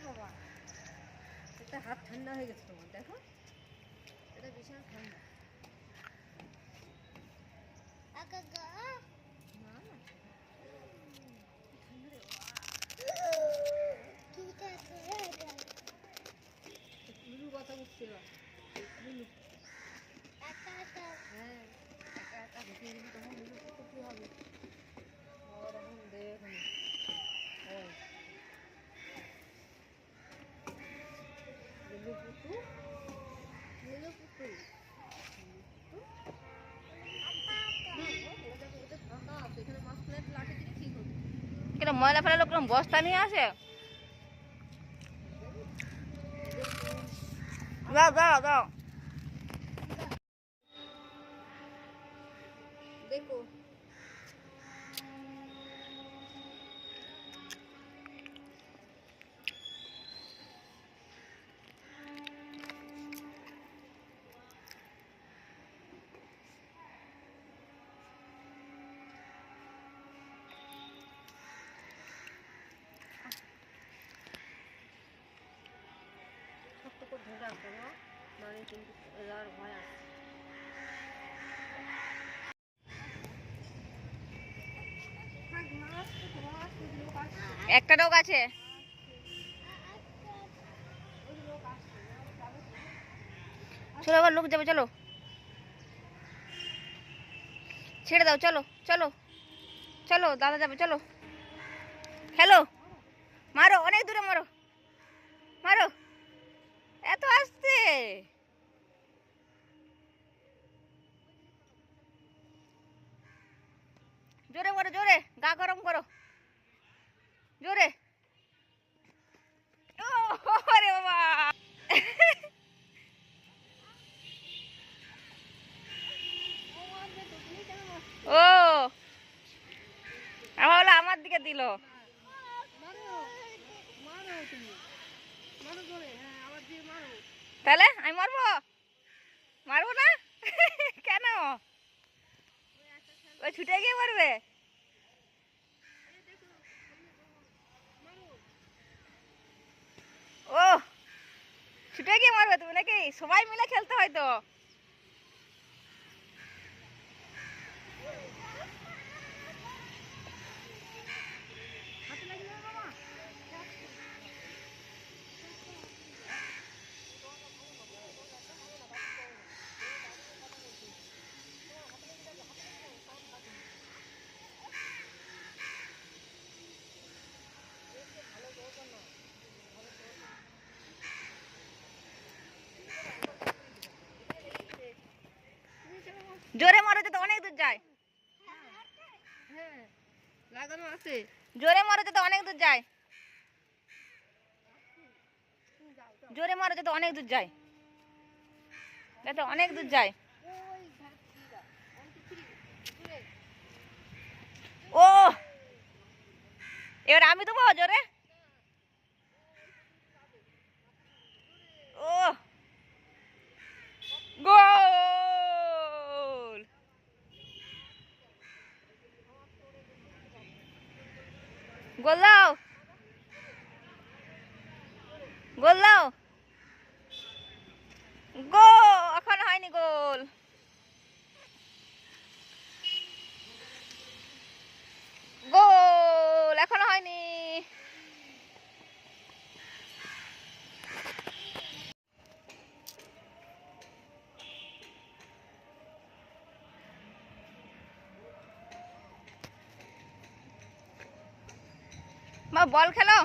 বাবা, এটা হাত ঠান্ডা হয়ে গেছে তোমার, দেখো এটা বিশাল ঠান্ডা। না না ঠান্ডা রে লুলু কথা উঠছে এবার। লুলু হ্যাঁ একা একা ঢুকে গেলি তখন লুলু করতে কি হবে। আর এখন দেখুন লুলু পুটু লুলু পুটু ঠান্ডা আছে এখানে মাছ প্লেট লাঠি দিলে ঠিক হবে। কিন্তু ময়লা ফেলা লোক বস্তা নিয়ে আসে। দাও দাও দাও দেখো শক্ত করে ধরে রাখো না, মানে কিন্তু এর ভয় আছে। একটা ডোক আছে। চলো আবার লোক যাবে, চলো ছেড়ে দাও, চলো চলো চলো দাদা যাবে, চলো খেলো, মারো অনেক দূরে মারো, মারো এত আসতে। জোরে মারো, জোরে গা গরম করো, জোরে। ও আরে বাবা ও আমার হলো আমার দিকে দিল। তাহলে আমি মারবো, মারবো না কেন? ওই ছুটে গিয়ে মারবে। ও ছুটে গিয়ে মারবে তুমি নাকি? সবাই মিলে খেলতে হয় তো। জোরে মারো তো অনেক দূর যায়। হ্যাঁ লাগানো আছে। জোরে মারো তো অনেক দূর যায়। জোরে মারো তো অনেক দূর যায়, যাতে অনেক দূর যায়। ও এবার আমি দেবো জোরে। ও গোল, গোল দাও, গোল দাও। গো এখন হয়নি গোল। গোল এখনো হয়নি। মা বল খেলো।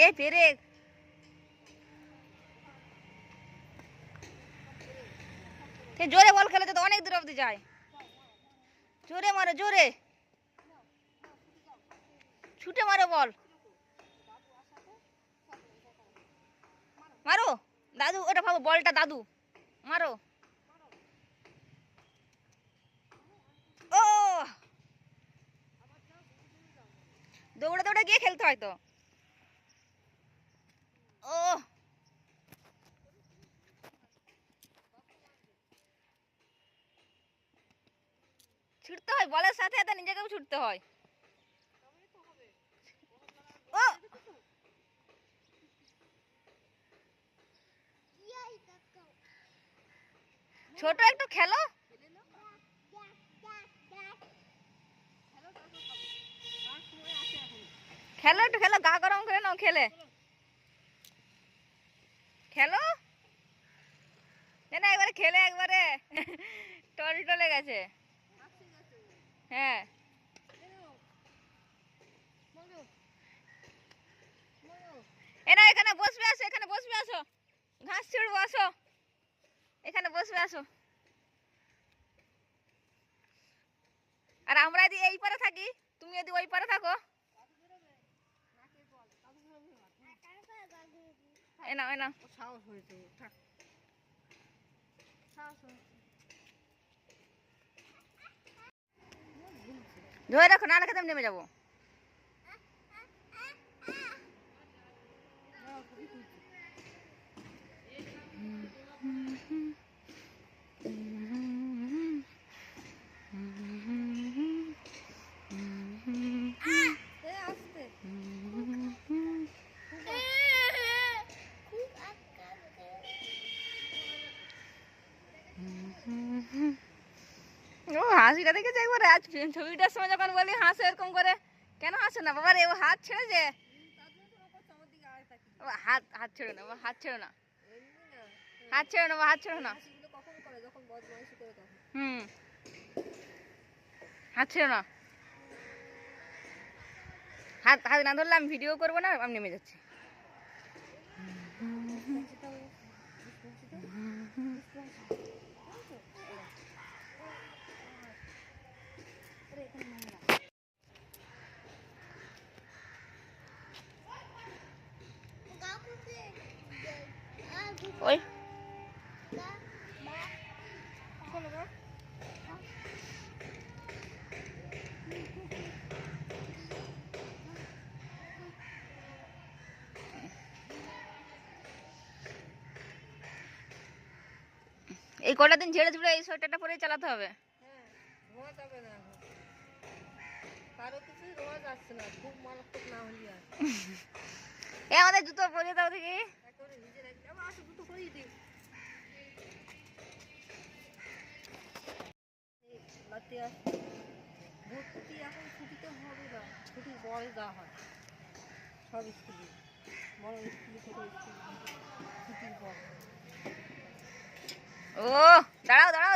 এ পেরে জোরে বল খেলে তো অনেক দূর অব্দি যায়। জোরে মারো, জোরে ছুটে মারো বল, মারো দাদু, ওটা ভাবো বলটা দাদু, মারো। ও দৌড়ে দৌড়ে গিয়ে খেলতে হয় তো। ও ছুটতে হয়, বলের সাথে সাথে নিজেকেও ছুটতে হয়। ও ছোট একটু খেলো, খেলো একটু খেলো, গা গরম করে নাও, খেলে খেলো না, একবারে খেলে একবারে টল টলে গেছে। হ্যাঁ এনা এখানে বসবে, আসো এখানে বসবে, আসো ঘাস ছিড়বো, আসো এখানে বসবে, আসো। আর আমরা যদি এই পারে থাকি, তুমি যদি ওই পারে থাকো, এ নাও এ নাও। সাহস হয়েছে, থাক সাহস হয়েছে। ধরে রাখো, নাহলে খেতে নেমে যাবো। ও হাসিটা দেখেছে একবারে, আজ ছবিটার সময় যখন বলি হাসো এরকম করে, কেন হাসো না বাবা রে? ও হাত ছেড়েছে, হাত হাত ছেড়ে না, হাত ছেড়ে না, হাত ছেড়ে না, হাত ছেড়ে না। হুম, হাত ছেড়ে না, হাত হাত না ধরলে আমি ভিডিও করবো না, আমি নেমে যাচ্ছি। ওই এই কটা দিন ঝেড়ে ঝুড়ে এই সোয়েটারটা পরেই চালাতে হবে। হ্যাঁ, ধোয়া যাবে না এখন, কারো কিছুই ধোয়া যাচ্ছে না, খুব মারাত্মক না হলে আর। এ আমাদের জুতো পরিয়ে দাও দেখি। একেবারে ভিজে রাখি, আবার আসো দুটো করেই দিই। রাতে আসছে ভর্তি, এখন ছুটিতে হবে না, ছুটির পরে যা হয় সব স্কুলে, বড় স্কুলে ছোটো স্কুলে ছুটির পর। ও দাঁড়াও দাঁড়াও